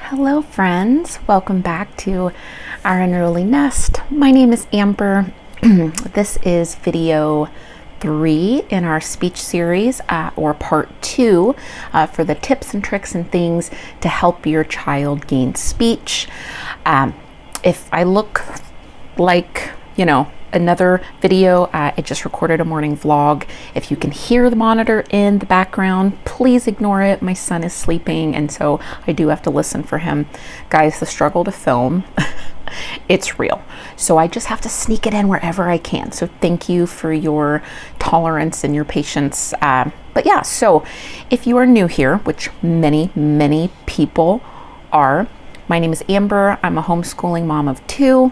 Hello friends, welcome back to our unruly nest. My name is Amber. This is video 3 in our speech series, or part 2 for the tips and tricks and things to help your child gain speech. If I look like, another video, I just recorded a morning vlog. If you can hear the monitor in the background, please ignore it. My son is sleeping, and so I do have to listen for him. Guys, the struggle to film, it's real. So I just have to sneak it in wherever I can. So thank you for your tolerance and your patience. But yeah, so if you are new here, which many people are, my name is Amber. I'm a homeschooling mom of 2.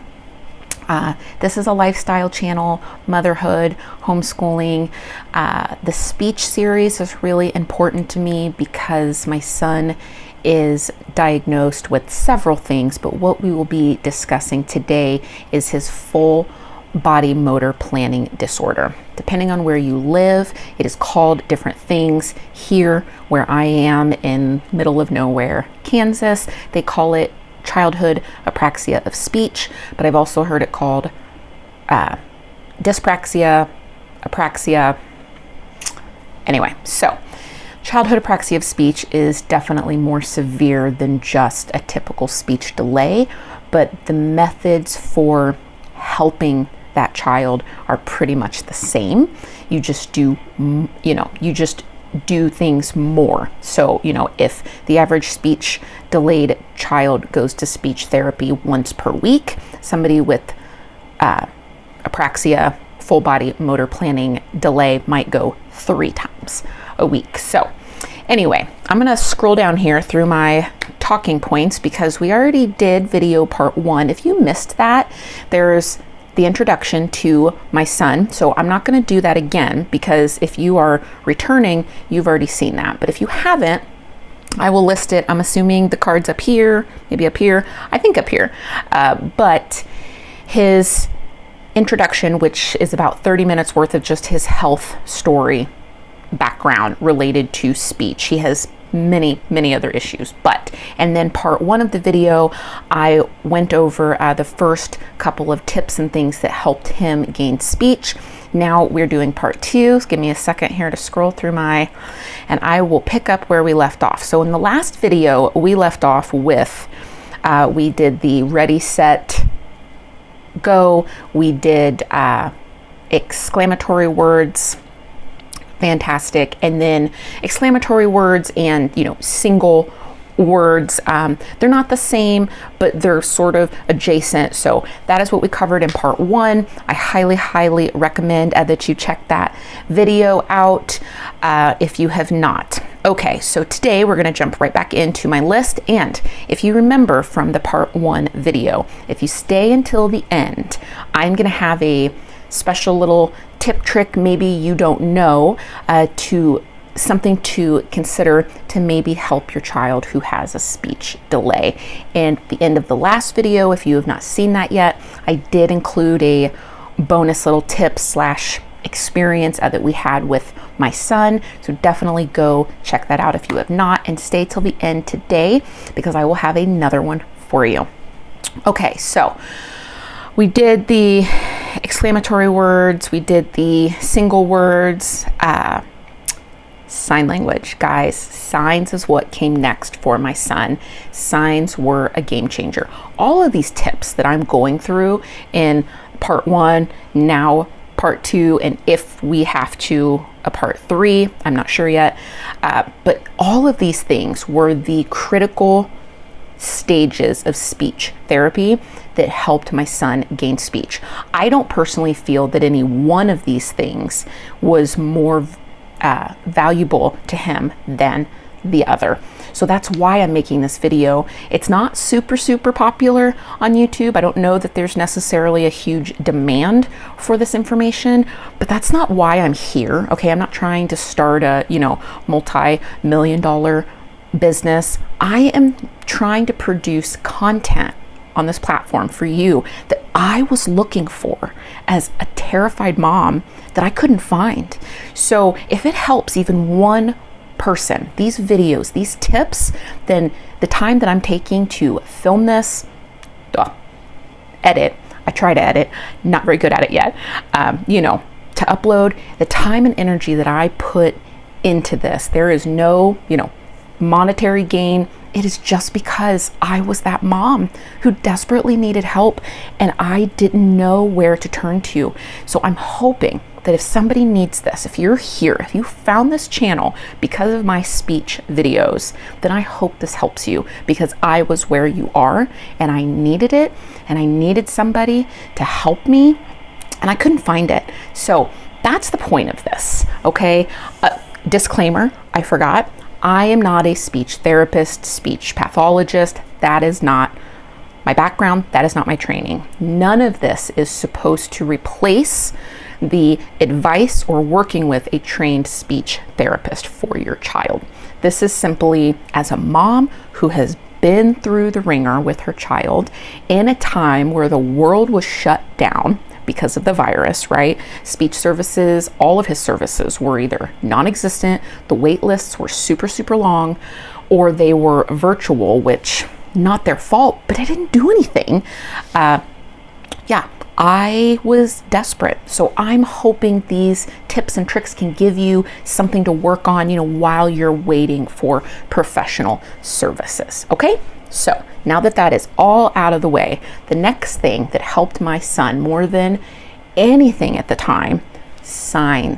This is a lifestyle channel, motherhood, homeschooling. The speech series is really important to me because my son is diagnosed with several things, but what we will be discussing today is his full body motor planning disorder. Depending on where you live, it is called different things. Here, where I am in middle of nowhere, Kansas, they call it childhood apraxia of speech, but I've also heard it called dyspraxia, apraxia. Anyway, so childhood apraxia of speech is definitely more severe than just a typical speech delay, but the methods for helping that child are pretty much the same. You just do, do things more. So, if the average speech delayed child goes to speech therapy once per week, somebody with apraxia, full body motor planning delay, might go 3 times a week. So anyway, I'm going to scroll down here through my talking points because we already did video part 1. If you missed that, there's the introduction to my son. So I'm not going to do that again because if you are returning, you've already seen that. But if you haven't, I will list it. I'm assuming the card's up here, maybe up here. I think up here. But his introduction, which is about 30 minutes worth of just his health story background related to speech. He has many other issues, and then part 1 of the video, I went over the first couple of tips and things that helped him gain speech. Now we're doing part 2. So give me a second here to scroll through and I will pick up where we left off. So in the last video, we left off with, we did the ready, set, go. We did exclamatory words. Fantastic. And then exclamatory words and, single words, they're not the same, but they're sort of adjacent. So that is what we covered in part 1. I highly recommend that you check that video out if you have not. Okay, so today we're going to jump right back into my list. And if you remember from the part 1 video, if you stay until the end, I'm going to have a special little tip, trick, maybe you don't know, to something to consider to maybe help your child who has a speech delay. And at the end of the last video, if you have not seen that yet, I did include a bonus little tip / experience that we had with my son. So definitely go check that out if you have not, and stay till the end today because I will have another one for you. Okay, so we did the exclamatory words, we did the single words, sign language. Guys, signs is what came next for my son. Signs were a game changer. All of these tips that I'm going through in part 1, now part 2, and if we have to, a part 3, I'm not sure yet, but all of these things were the critical stages of speech therapy that helped my son gain speech. I don't personally feel that any one of these things was more valuable to him than the other. So that's why I'm making this video. It's not super popular on YouTube. I don't know that there's necessarily a huge demand for this information, but that's not why I'm here. Okay, I'm not trying to start a, multi-million-dollar business. I am trying to produce content on this platform for you that I was looking for as a terrified mom that I couldn't find. So if it helps even one person, these videos, these tips, then the time that I'm taking to film this, edit, I try to edit, not very good at it yet, to upload, the time and energy that I put into this, there is no, monetary gain. It is just because I was that mom who desperately needed help and I didn't know where to turn to. So I'm hoping that if somebody needs this, if you're here, if you found this channel because of my speech videos, then I hope this helps you, because I was where you are and I needed it, and I needed somebody to help me, and I couldn't find it. So that's the point of this, okay? Disclaimer, I forgot. I am not a speech therapist, speech pathologist. That is not my background. That is not my training. None of this is supposed to replace the advice or working with a trained speech therapist for your child. This is simply as a mom who has been through the ringer with her child in a time where the world was shut down because of the virus, right? Speech services, all of his services were either non-existent, the wait lists were super, super long, or they were virtual, which not their fault, but I didn't do anything. I was desperate. So I'm hoping these tips and tricks can give you something to work on, while you're waiting for professional services. Okay? So now that that is all out of the way, the next thing that helped my son more than anything at the time, sign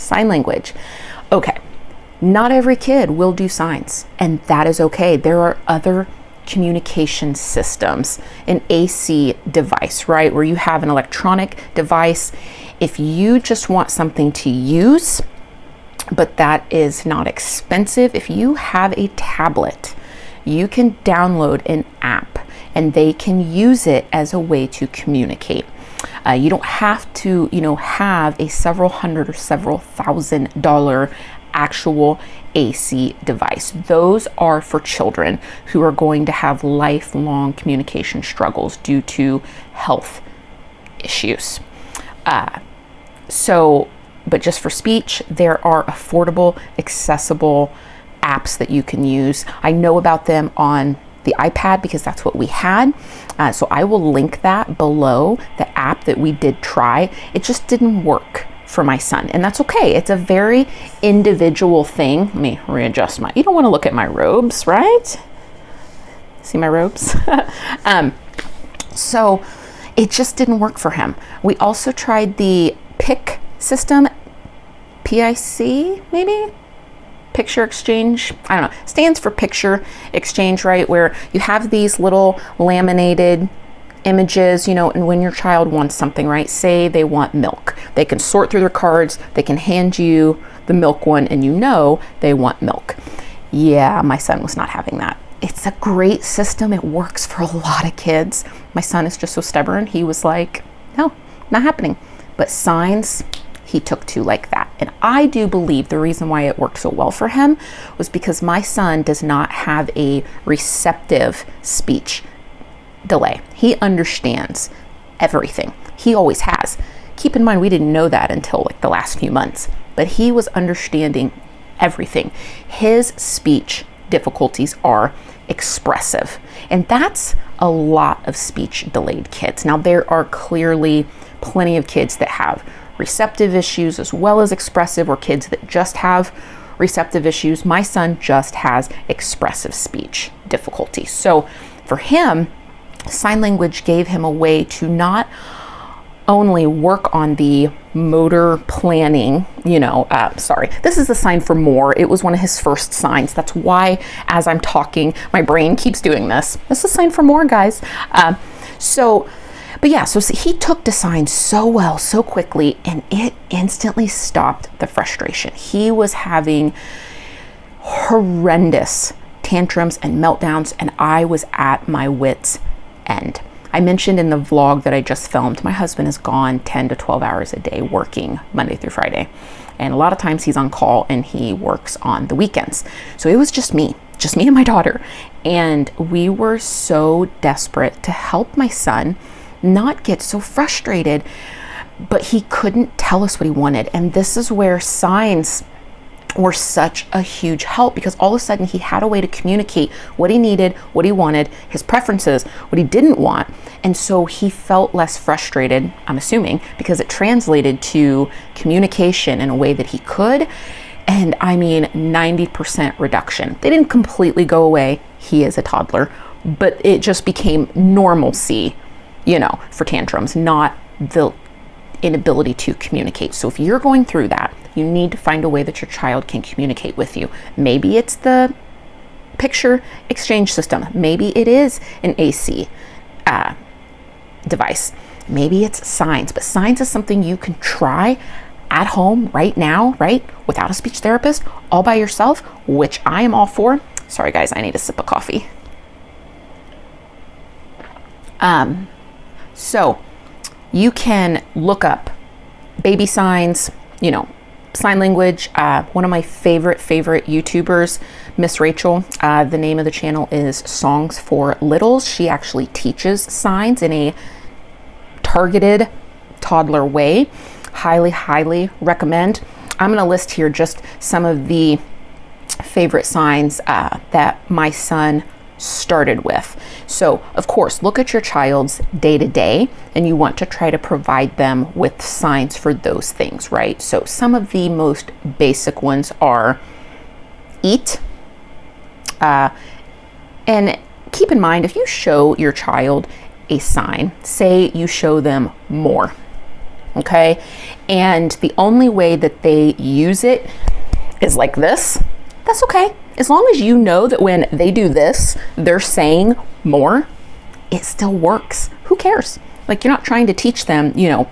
language. Okay. Not every kid will do signs, and that is okay. There are other communication systems, an AC device, right? Where you have an electronic device. If you just want something to use, but that is not expensive, if you have a tablet, you can download an app and they can use it as a way to communicate. You don't have to, have a several hundred or several $1,000 actual AC device. Those are for children who are going to have lifelong communication struggles due to health issues. But just for speech, there are affordable, accessible apps that you can use. I know about them on the iPad because that's what we had. So I will link that below, the app that we did try. It just didn't work for my son, and that's okay. It's a very individual thing. Let me readjust you don't want to look at my robes, right? See my robes? So it just didn't work for him. We also tried the PIC system, PIC maybe? Picture exchange, I don't know, stands for picture exchange, right? Where you have these little laminated images, and when your child wants something, right? Say they want milk. They can sort through their cards, they can hand you the milk one, and they want milk. Yeah, my son was not having that. It's a great system. It works for a lot of kids. My son is just so stubborn. He was like, no, not happening. But signs, he took to like that. And I do believe the reason why it worked so well for him was because my son does not have a receptive speech delay. He understands everything. He always has. Keep in mind, we didn't know that until the last few months, but he was understanding everything. His speech difficulties are expressive, and that's a lot of speech delayed kids. Now, there are clearly plenty of kids that have receptive issues as well as expressive, or kids that just have receptive issues. My son just has expressive speech difficulties. So for him, sign language gave him a way to not only work on the motor planning, this is a sign for more. It was one of his first signs. That's why as I'm talking, my brain keeps doing this. This is a sign for more, guys. So he took to signs so well, so quickly, and it instantly stopped the frustration. He was having horrendous tantrums and meltdowns, and I was at my wit's end. I mentioned in the vlog that I just filmed, my husband is gone 10 to 12 hours a day working Monday through Friday. And a lot of times he's on call and he works on the weekends. So it was just me and my daughter. And we were so desperate to help my son not get so frustrated, but he couldn't tell us what he wanted. And this is where signs were such a huge help, because all of a sudden he had a way to communicate what he needed, what he wanted, his preferences, what he didn't want. And so he felt less frustrated, I'm assuming, because it translated to communication in a way that he could. And I mean, 90% reduction. They didn't completely go away. He is a toddler, but it just became normalcy, you know, for tantrums, not the inability to communicate. So if you're going through that, you need to find a way that your child can communicate with you. Maybe it's the picture exchange system. Maybe it is an AC device. Maybe it's signs, but signs is something you can try at home right now, right? Without a speech therapist, all by yourself, which I am all for. Sorry guys, I need a sip of coffee. So you can look up baby signs, you know, sign language. One of my favorite YouTubers, Miss Rachel, the name of the channel is Songs for Littles. She actually teaches signs in a targeted toddler way. Highly recommend. I'm going to list here just some of the favorite signs that my son started with. So of course, look at your child's day-to-day, and you want to try to provide them with signs for those things, right? So some of the most basic ones are eat, and keep in mind, if you show your child a sign, say you show them more, okay, and the only way that they use it is like this, that's okay. As long as you know that when they do this, they're saying more, it still works. Who cares? Like, you're not trying to teach them, you know,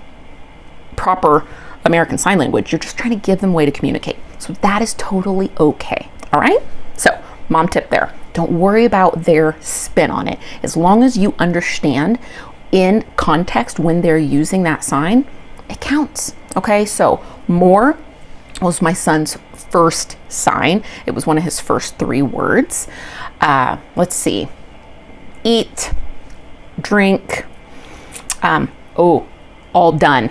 proper American Sign Language. You're just trying to give them a way to communicate. So that is totally okay. All right? So, mom tip there. Don't worry about their spin on it. As long as you understand in context when they're using that sign, it counts. Okay? So, more was my son's first sign. It was one of his first 3 words. Let's see. Eat, drink, all done.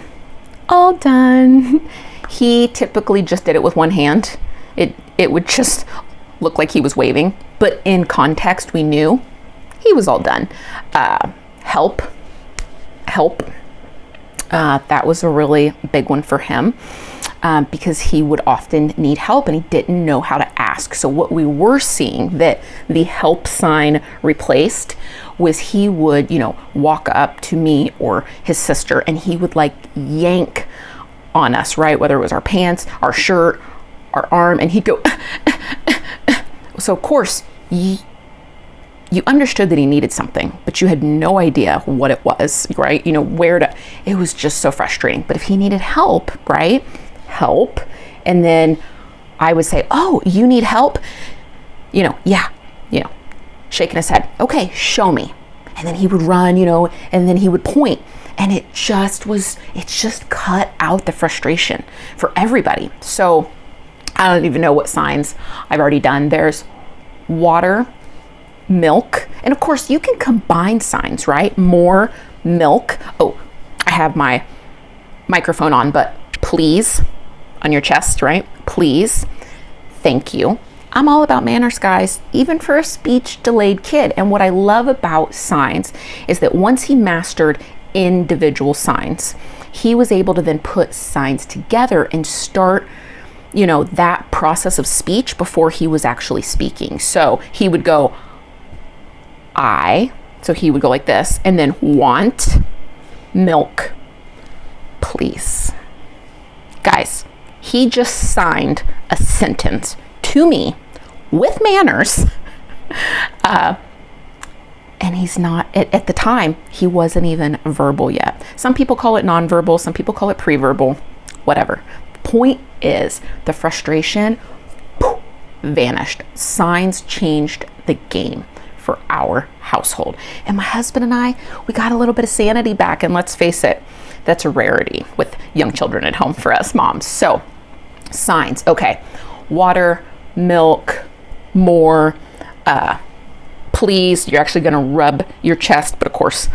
All done. He typically just did it with one hand. It would just look like he was waving, but in context, we knew he was all done. Help. That was a really big one for him. Because he would often need help and he didn't know how to ask. So what we were seeing that the help sign replaced was he would, you know, walk up to me or his sister and he would like yank on us, right? Whether it was our pants, our shirt, our arm, and he'd go, So of course, you understood that he needed something, but you had no idea what it was, right? You know, it was just so frustrating. But if he needed help, right? Help. And then I would say, oh, you need help? You know, yeah, you know, shaking his head. Okay, show me. And then he would run, you know, and then he would point. And it just cut out the frustration for everybody. So I don't even know what signs I've already done. There's water, milk, and of course you can combine signs, right? More, milk. Oh, I have my microphone on, but please on your chest, right? Please, thank you. I'm all about manners, guys, even for a speech delayed kid. And what I love about signs is that once he mastered individual signs, he was able to then put signs together and start, you know, that process of speech before he was actually speaking. So he would go, so he would go like this, and then want, milk, please. Guys, he just signed a sentence to me with manners. And he's not, at the time, he wasn't even verbal yet. Some people call it nonverbal, some people call it pre-verbal, whatever. Point is, the frustration vanished. Signs changed the game for our household. And my husband and I, we got a little bit of sanity back, and let's face it, that's a rarity with young children at home for us moms. So, signs, okay. Water, milk, more, please. You're actually gonna rub your chest, but of course,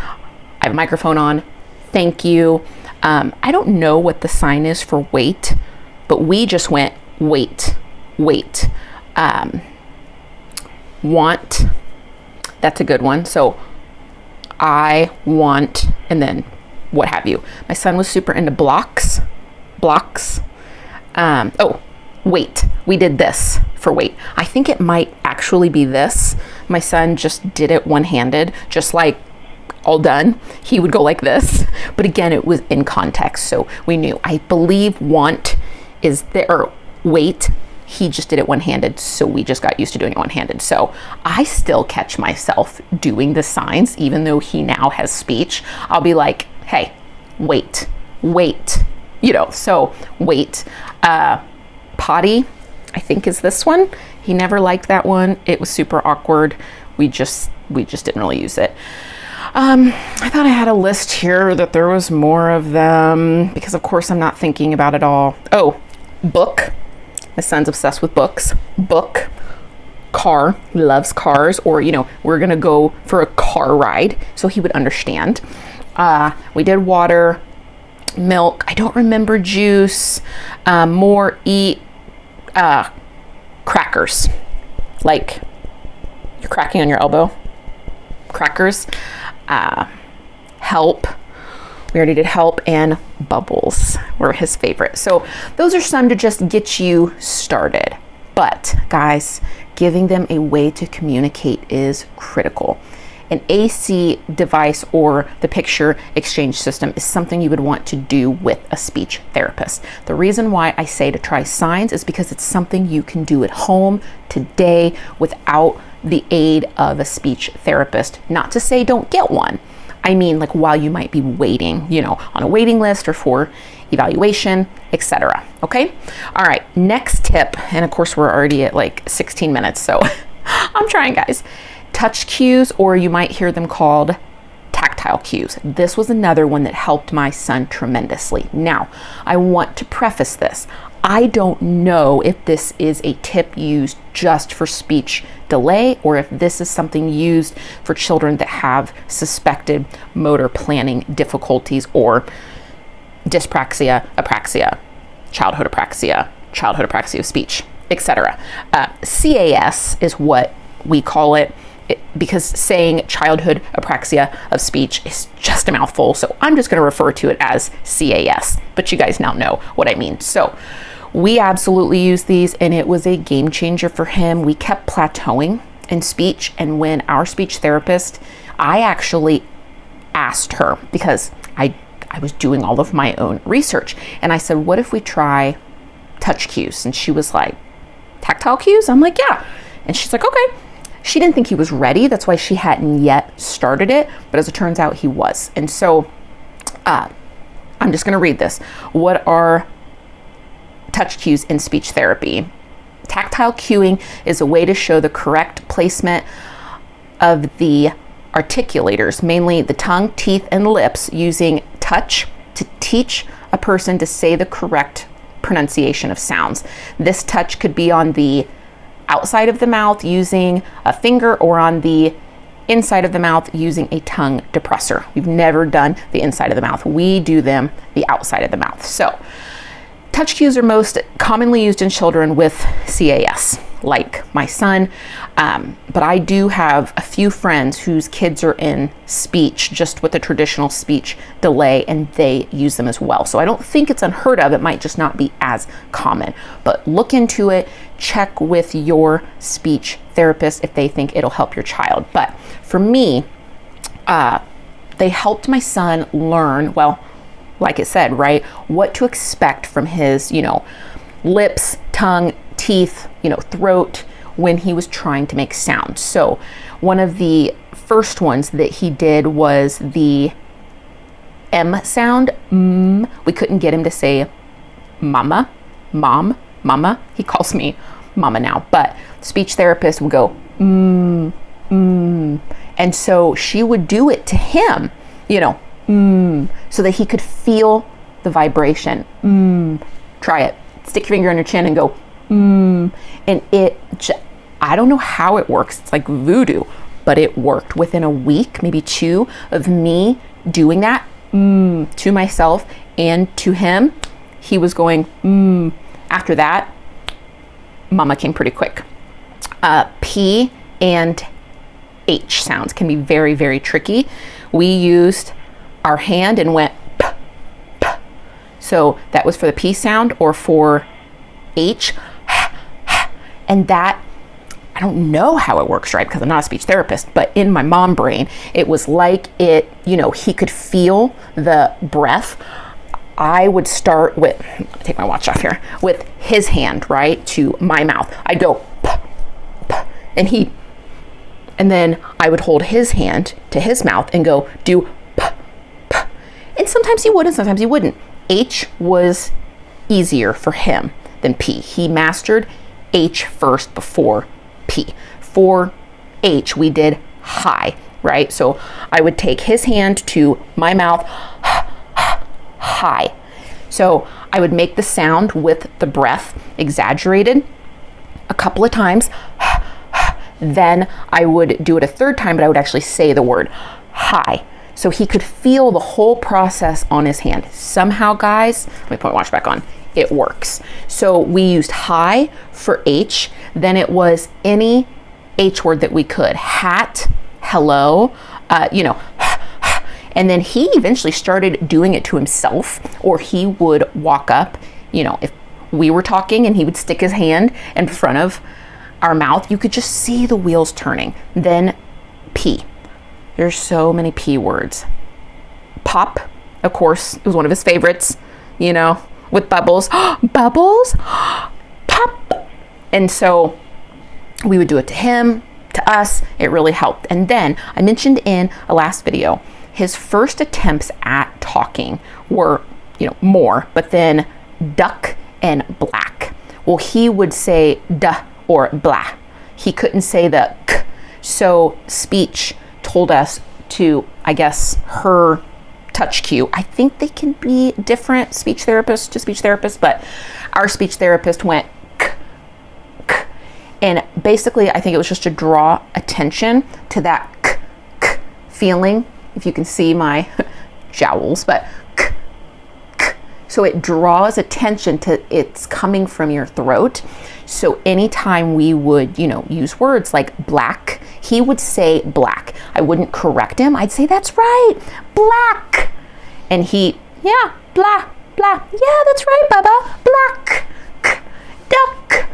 I have a microphone on. Thank you. I don't know what the sign is for wait, but we just went wait. wait. Want, that's a good one. So I want, and then what have you. My son was super into blocks. Oh, wait, we did this for wait. I think it might actually be this. My son just did it one-handed, just like all done. He would go like this, but again, it was in context. So we knew, I believe want is there, or wait, he just did it one-handed. So we just got used to doing it one-handed. So I still catch myself doing the signs, even though he now has speech. I'll be like, hey, wait, so wait. Potty, I think is this one. He never liked that one. It was super awkward. We just didn't really use it. I thought I had a list here that there was more of them because of course I'm not thinking about it all. Oh, book. My son's obsessed with books. Book. Car. He loves cars, or, we're going to go for a car ride. So he would understand. We did water, milk. I don't remember juice. More, eat, crackers. Like you're cracking on your elbow. Crackers. Help. We already did help, and bubbles were his favorite. So those are some to just get you started. But guys, giving them a way to communicate is critical. An AC device or the picture exchange system is something you would want to do with a speech therapist. The reason why I say to try signs is because it's something you can do at home today without the aid of a speech therapist. Not to say don't get one. I mean, like while you might be waiting, on a waiting list or for evaluation, etc. Okay? All right, next tip, and of course we're already at like 16 minutes, so I'm trying, guys. Touch cues, or you might hear them called tactile cues. This was another one that helped my son tremendously. Now, I want to preface this. I don't know if this is a tip used just for speech delay or if this is something used for children that have suspected motor planning difficulties or dyspraxia, apraxia, childhood apraxia of speech, etc. CAS is what we call it, because saying childhood apraxia of speech is just a mouthful. So I'm just going to refer to it as CAS, but you guys now know what I mean. So we absolutely use these, and it was a game changer for him. We kept plateauing in speech, and when our speech therapist, I actually asked her, because I was doing all of my own research, and I said, what if we try touch cues? And she was like, tactile cues? I'm like, yeah. And she's like, okay. She didn't think he was ready. That's why she hadn't yet started it. But as it turns out, he was. And so I'm just going to read this. What are touch cues in speech therapy? Tactile cueing is a way to show the correct placement of the articulators, mainly the tongue, teeth, and lips, using touch to teach a person to say the correct pronunciation of sounds. This touch could be on the outside of the mouth using a finger, or on the inside of the mouth using a tongue depressor. We've never done the inside of the mouth. We do them the outside of the mouth. So touch cues are most commonly used in children with CAS, like my son. But I do have a few friends whose kids are in speech just with the traditional speech delay, and they use them as well. So I don't think it's unheard of. It might just not be as common. But look into it. Check with your speech therapist if they think it'll help your child. But for me, they helped my son learn, well, like it said, right, what to expect from his, lips, tongue, teeth, throat, when he was trying to make sound. So one of the first ones that he did was the M sound. We couldn't get him to say mama, mom, mama. He calls me mama now, but speech therapist would go, and so she would do it to him, so that he could feel the vibration. Try it. Stick your finger on your chin and go, and I don't know how it works. It's like voodoo, but it worked. Within a week, maybe 2 of me doing that to myself and to him, he was going, after that, Mama came pretty quick. P and H sounds can be very, very tricky. We used our hand and went p, p. So that was for the P sound, or for H, and that, I don't know how it works, right? Because I'm not a speech therapist, but in my mom brain, it was like it, you know, he could feel the breath. I would start with, take my watch off here, with his hand, right, to my mouth. I'd go, p, p, and then I would hold his hand to his mouth and go, do p, p. And sometimes he would and sometimes he wouldn't. H was easier for him than P. He mastered H first before P. For H, we did high, right? So I would take his hand to my mouth, high. So I would make the sound with the breath exaggerated a couple of times. Then I would do it a third time, but I would actually say the word high. So he could feel the whole process on his hand. Somehow, guys, let me put my watch back on. It works. So we used high for H. Then it was any H word that we could. Hat, hello, and then he eventually started doing it to himself, or he would walk up, if we were talking and he would stick his hand in front of our mouth, you could just see the wheels turning. Then P. There's so many P words. Pop, of course, it was one of his favorites, with bubbles. Bubbles? Pop! And so we would do it to him, to us. It really helped. And then I mentioned in a last video, his first attempts at talking were, more, but then duck and black. Well, he would say duh or blah. He couldn't say the k. So speech told us to, I guess, her touch cue. I think they can be different, speech therapist to speech therapist, but our speech therapist went k, k. And basically, I think it was just to draw attention to that k, k feeling. If you can see my jowls, but k, k. So it draws attention to it's coming from your throat. So anytime we would, use words like black, he would say black. I wouldn't correct him. I'd say, that's right, black. And he, yeah, blah, blah. Yeah, that's right, Bubba, black, k, duck.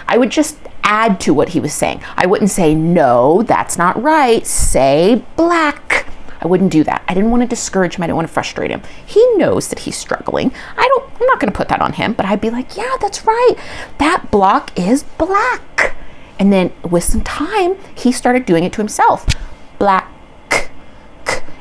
I would just add to what he was saying. I wouldn't say, no, that's not right, say black. I wouldn't do that. I didn't want to discourage him. I didn't want to frustrate him. He knows that he's struggling. I'm not going to put that on him, but I'd be like, yeah, that's right. That block is black. And then with some time, he started doing it to himself. Black.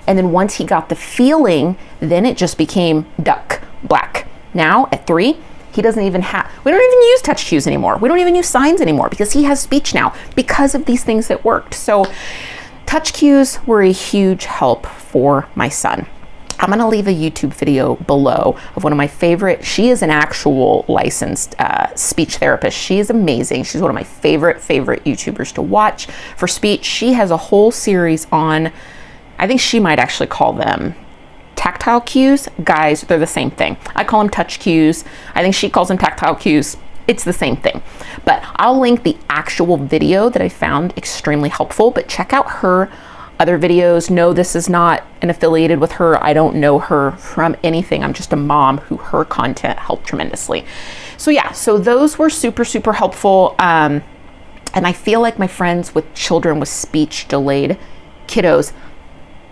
And then once he got the feeling, then it just became duck, black. Now at 3, he doesn't even we don't even use touch cues anymore. We don't even use signs anymore because he has speech now because of these things that worked. So touch cues were a huge help for my son. I'm going to leave a YouTube video below of one of my favorite. She is an actual licensed speech therapist. She is amazing. She's one of my favorite YouTubers to watch for speech. She has a whole series on, I think she might actually call them tactile cues. Guys, they're the same thing. I call them touch cues. I think she calls them tactile cues. It's the same thing. But I'll link the actual video that I found extremely helpful, but check out her other videos. No, this is not an affiliated with her. I don't know her from anything. I'm just a mom who her content helped tremendously. So yeah, so those were super, super helpful. And I feel like my friends with children with speech delayed kiddos,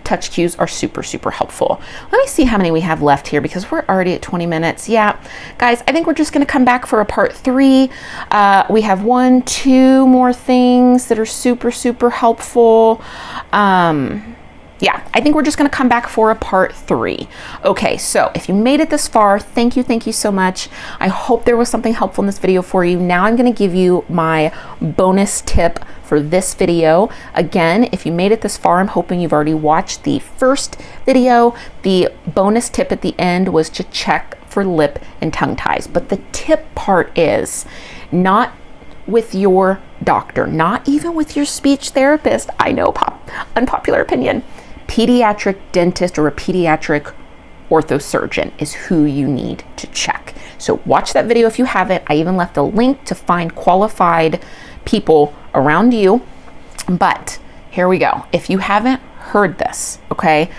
touch cues are super, super helpful. Let me see how many we have left here because we're already at 20 minutes. Yeah, guys, I think we're just going to come back for a part 3. We have 1, 2 more things that are super, super helpful. Yeah, I think we're just going to come back for a part 3. Okay, so if you made it this far, thank you so much. I hope there was something helpful in this video for you. Now I'm going to give you my bonus tip for this video. Again, if you made it this far, I'm hoping you've already watched the first video. The bonus tip at the end was to check for lip and tongue ties. But the tip part is not with your doctor, not even with your speech therapist. I know, unpopular opinion. Pediatric dentist or a pediatric orthosurgeon is who you need to check. So watch that video if you haven't. I even left a link to find qualified people around you. But here we go. If you haven't heard this, okay,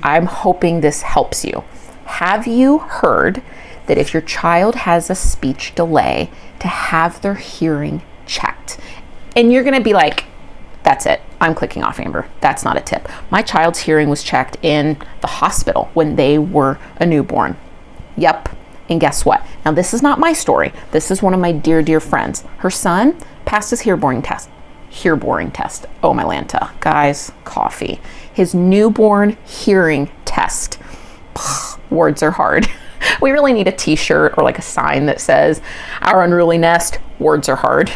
I'm hoping this helps you. Have you heard that if your child has a speech delay, to have their hearing checked? And you're gonna be like, that's it, I'm clicking off, Amber. That's not a tip. My child's hearing was checked in the hospital when they were a newborn. Yep. And guess what? Now, this is not my story. This is one of my dear, dear friends. Her son passed his hearing test. Oh, my Lanta. Guys, coffee. His newborn hearing test. Words are hard. We really need a t-shirt or like a sign that says, our unruly nest, words are hard.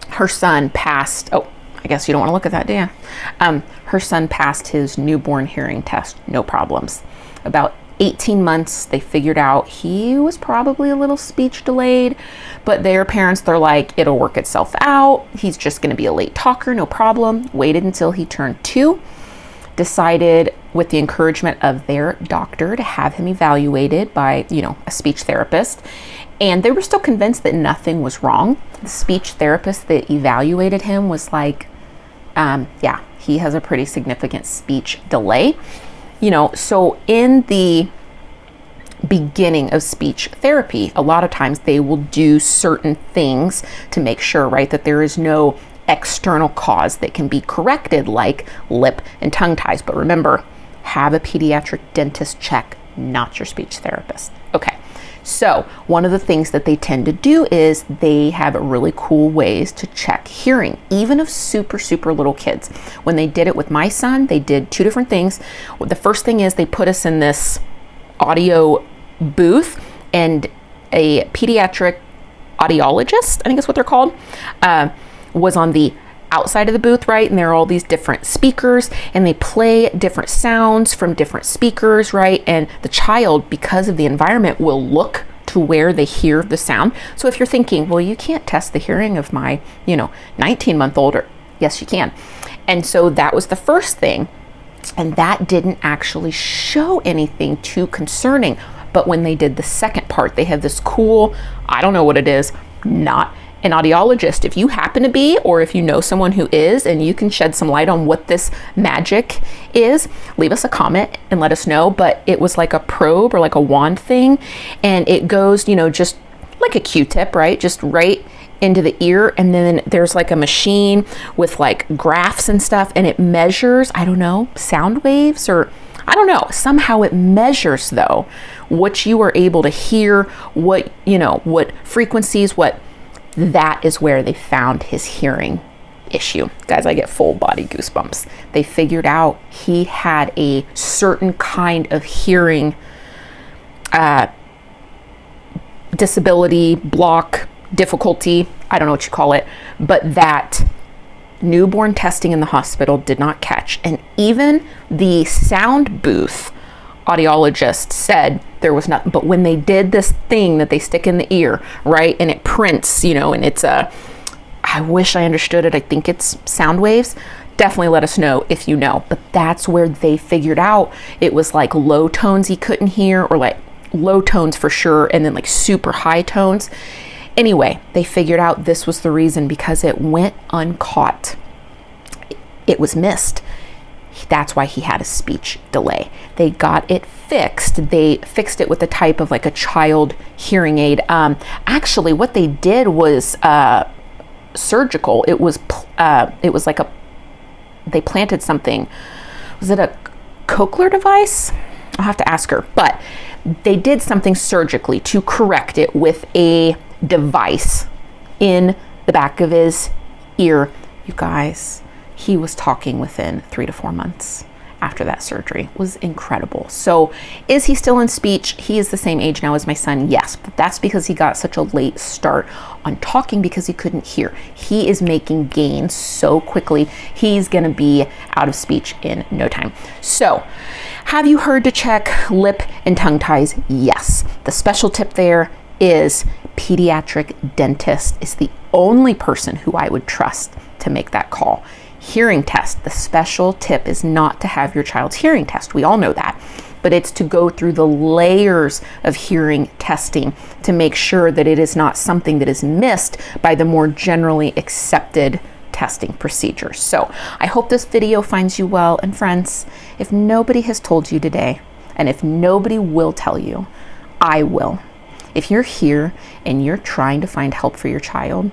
Her son passed, oh, I guess you don't want to look at that, do you? Her son passed his newborn hearing test, no problems. About 18 months, they figured out he was probably a little speech delayed, but their parents, they're like, it'll work itself out. He's just going to be a late talker, no problem. Waited until he turned 2, decided with the encouragement of their doctor to have him evaluated by, a speech therapist. And they were still convinced that nothing was wrong. The speech therapist that evaluated him was like, yeah, he has a pretty significant speech delay. So in the beginning of speech therapy, a lot of times they will do certain things to make sure, right, that there is no external cause that can be corrected, like lip and tongue ties. But remember, have a pediatric dentist check, not your speech therapist. Okay. So one of the things that they tend to do is they have really cool ways to check hearing, even of super, super little kids. When they did it with my son, they did 2 different things. The first thing is they put us in this audio booth, and a pediatric audiologist, I think is what they're called, was on the outside of the booth, right? And there are all these different speakers, and they play different sounds from different speakers, right? And the child, because of the environment, will look to where they hear the sound. So if you're thinking, well, you can't test the hearing of my, 19-month-old, or yes, you can. And so that was the first thing. And that didn't actually show anything too concerning. But when they did the second part, they have this cool, I don't know what it is, not an audiologist. If you happen to be, or if you know someone who is, and you can shed some light on what this magic is, leave us a comment and let us know. But it was like a probe or like a wand thing, and it goes, just like a Q-tip, right? Just right into the ear, and then there's like a machine with like graphs and stuff, and it measures, I don't know, sound waves, or I don't know, somehow it measures though what you are able to hear, what frequencies, that is where they found his hearing issue. Guys, I get full body goosebumps. They figured out he had a certain kind of hearing disability, block, difficulty, I don't know what you call it, but that newborn testing in the hospital did not catch. And even the sound booth audiologist said there was nothing. But when they did this thing that they stick in the ear, right, and it prints, and it's I wish I understood it. I think it's sound waves. Definitely let us know if you know. But that's where they figured out it was like low tones he couldn't hear, or like low tones for sure, and then like super high tones. Anyway, they figured out this was the reason, because it went uncaught. It was missed. That's why he had a speech delay. They got it fixed. They fixed it with a type of like a child hearing aid. Actually, what they did was surgical. It was like they planted something. Was it a cochlear device? I'll have to ask her. But they did something surgically to correct it with a device in the back of his ear. You guys, he was talking within 3 to 4 months after that surgery. It was incredible. So is he still in speech? He is the same age now as my son, yes, but that's because he got such a late start on talking because he couldn't hear. He is making gains so quickly. He's gonna be out of speech in no time. So have you heard to check lip and tongue ties? Yes. The special tip there is pediatric dentist is the only person who I would trust to make that call. Hearing test, the special tip is not to have your child's hearing test. We all know that. but it's to go through the layers of hearing testing to make sure that it is not something that is missed by the more generally accepted testing procedures. So I hope this video finds you well. And friends, if nobody has told you today, and if nobody will tell you, I will. If you're here and you're trying to find help for your child,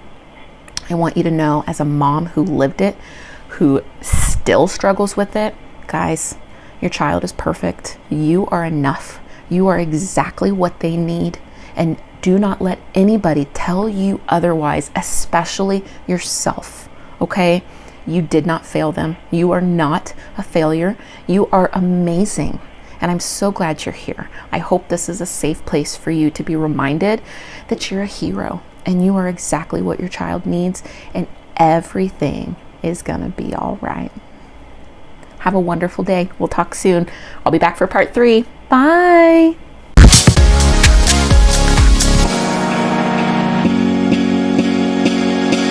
I want you to know, as a mom who lived it, who still struggles with it, guys, your child is perfect. You are enough. You are exactly what they need. And do not let anybody tell you otherwise, especially yourself, okay? You did not fail them. You are not a failure. You are amazing. And I'm so glad you're here. I hope this is a safe place for you to be reminded that you're a hero and you are exactly what your child needs, and everything is gonna be all right. Have a wonderful day. We'll talk soon. I'll be back for part 3. Bye.